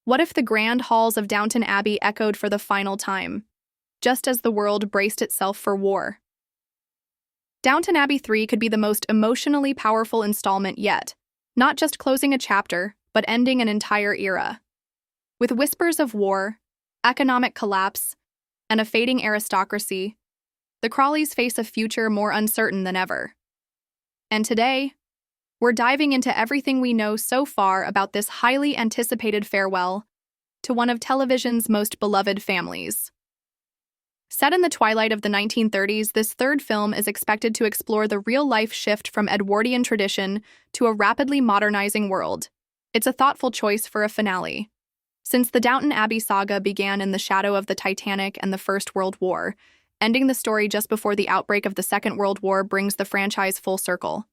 What if the grand halls of Downton Abbey echoed for the final time, just as the world braced itself for war? Downton Abbey 3 could be the most emotionally powerful installment yet, not just closing a chapter, but ending an entire era. With whispers of war, economic collapse, and a fading aristocracy, the Crawleys face a future more uncertain than ever. And today, we're diving into everything we know so far about this highly anticipated farewell to one of television's most beloved families. Set in the twilight of the 1930s, this third film is expected to explore the real-life shift from Edwardian tradition to a rapidly modernizing world. It's a thoughtful choice for a finale. Since the Downton Abbey saga began in the shadow of the Titanic and the First World War, ending the story just before the outbreak of the Second World War brings the franchise full circle.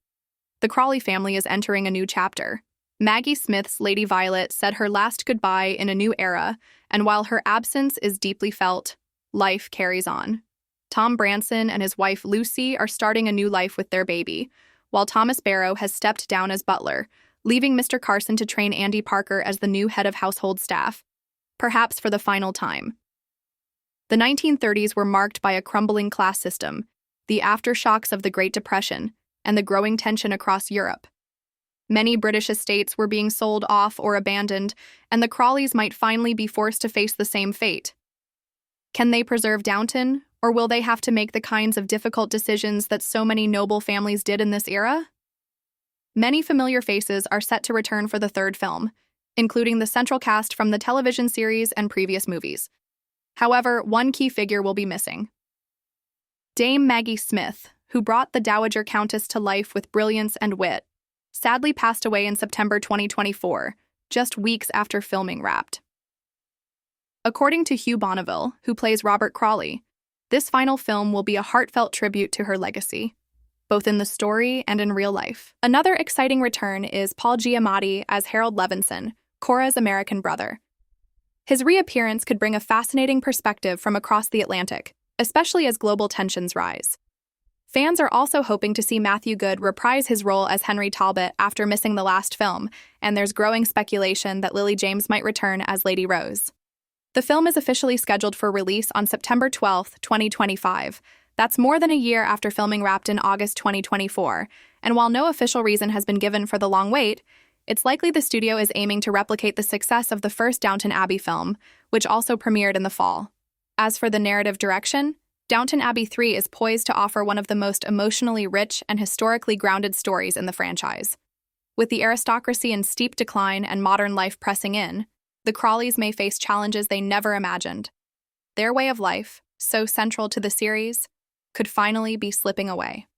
The Crawley family is entering a new chapter. Maggie Smith's Lady Violet said her last goodbye in a new era, and while her absence is deeply felt, life carries on. Tom Branson and his wife Lucy are starting a new life with their baby, while Thomas Barrow has stepped down as butler, leaving Mr. Carson to train Andy Parker as the new head of household staff, perhaps for the final time. The 1930s were marked by a crumbling class system, the aftershocks of the Great Depression, and the growing tension across Europe. Many British estates were being sold off or abandoned, and the Crawleys might finally be forced to face the same fate. Can they preserve Downton, or will they have to make the kinds of difficult decisions that so many noble families did in this era? Many familiar faces are set to return for the third film, including the central cast from the television series and previous movies. However, one key figure will be missing. Dame Maggie Smith, who brought the Dowager Countess to life with brilliance and wit, sadly passed away in September 2024, just weeks after filming wrapped. According to Hugh Bonneville, who plays Robert Crawley, this final film will be a heartfelt tribute to her legacy, both in the story and in real life. Another exciting return is Paul Giamatti as Harold Levinson, Cora's American brother. His reappearance could bring a fascinating perspective from across the Atlantic, especially as global tensions rise. Fans are also hoping to see Matthew Goode reprise his role as Henry Talbot after missing the last film, and there's growing speculation that Lily James might return as Lady Rose. The film is officially scheduled for release on September 12, 2025. That's more than a year after filming wrapped in August 2024, and while no official reason has been given for the long wait, it's likely the studio is aiming to replicate the success of the first Downton Abbey film, which also premiered in the fall. As for the narrative direction, Downton Abbey 3 is poised to offer one of the most emotionally rich and historically grounded stories in the franchise. With the aristocracy in steep decline and modern life pressing in, the Crawleys may face challenges they never imagined. Their way of life, so central to the series, could finally be slipping away.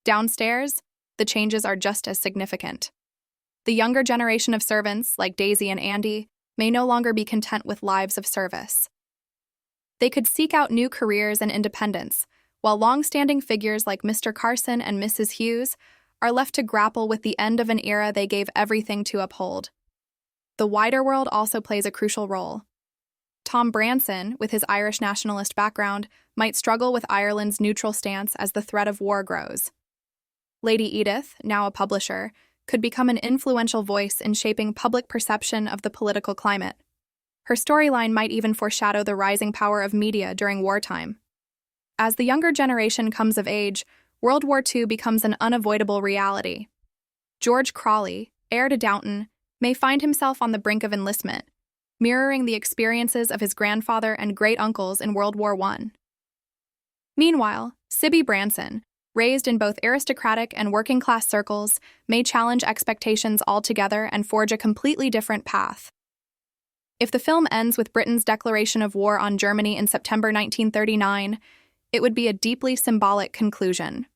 Downstairs, the changes are just as significant. The younger generation of servants, like Daisy and Andy, may no longer be content with lives of service. They could seek out new careers and independence, while long-standing figures like Mr. Carson and Mrs. Hughes are left to grapple with the end of an era they gave everything to uphold. The wider world also plays a crucial role. Tom Branson, with his Irish nationalist background, might struggle with Ireland's neutral stance as the threat of war grows. Lady Edith, now a publisher, could become an influential voice in shaping public perception of the political climate. Her storyline might even foreshadow the rising power of media during wartime. As the younger generation comes of age, World War II becomes an unavoidable reality. George Crawley, heir to Downton, may find himself on the brink of enlistment, mirroring the experiences of his grandfather and great-uncles in World War I. Meanwhile, Sibby Branson, raised in both aristocratic and working-class circles, may challenge expectations altogether and forge a completely different path. If the film ends with Britain's declaration of war on Germany in September 1939, it would be a deeply symbolic conclusion.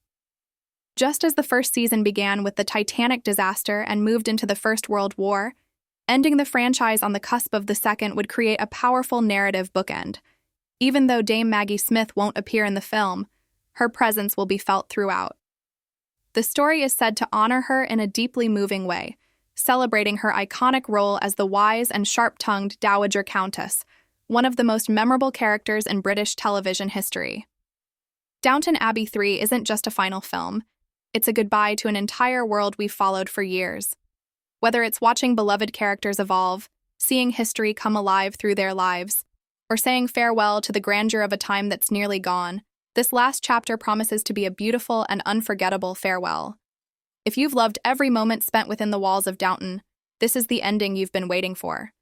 Just as the first season began with the Titanic disaster and moved into the First World War, ending the franchise on the cusp of the second would create a powerful narrative bookend. Even though Dame Maggie Smith won't appear in the film, her presence will be felt throughout. The story is said to honor her in a deeply moving way, celebrating her iconic role as the wise and sharp-tongued Dowager Countess, one of the most memorable characters in British television history. Downton Abbey 3 isn't just a final film, it's a goodbye to an entire world we've followed for years. Whether it's watching beloved characters evolve, seeing history come alive through their lives, or saying farewell to the grandeur of a time that's nearly gone. This last chapter promises to be a beautiful and unforgettable farewell. If you've loved every moment spent within the walls of Downton, this is the ending you've been waiting for.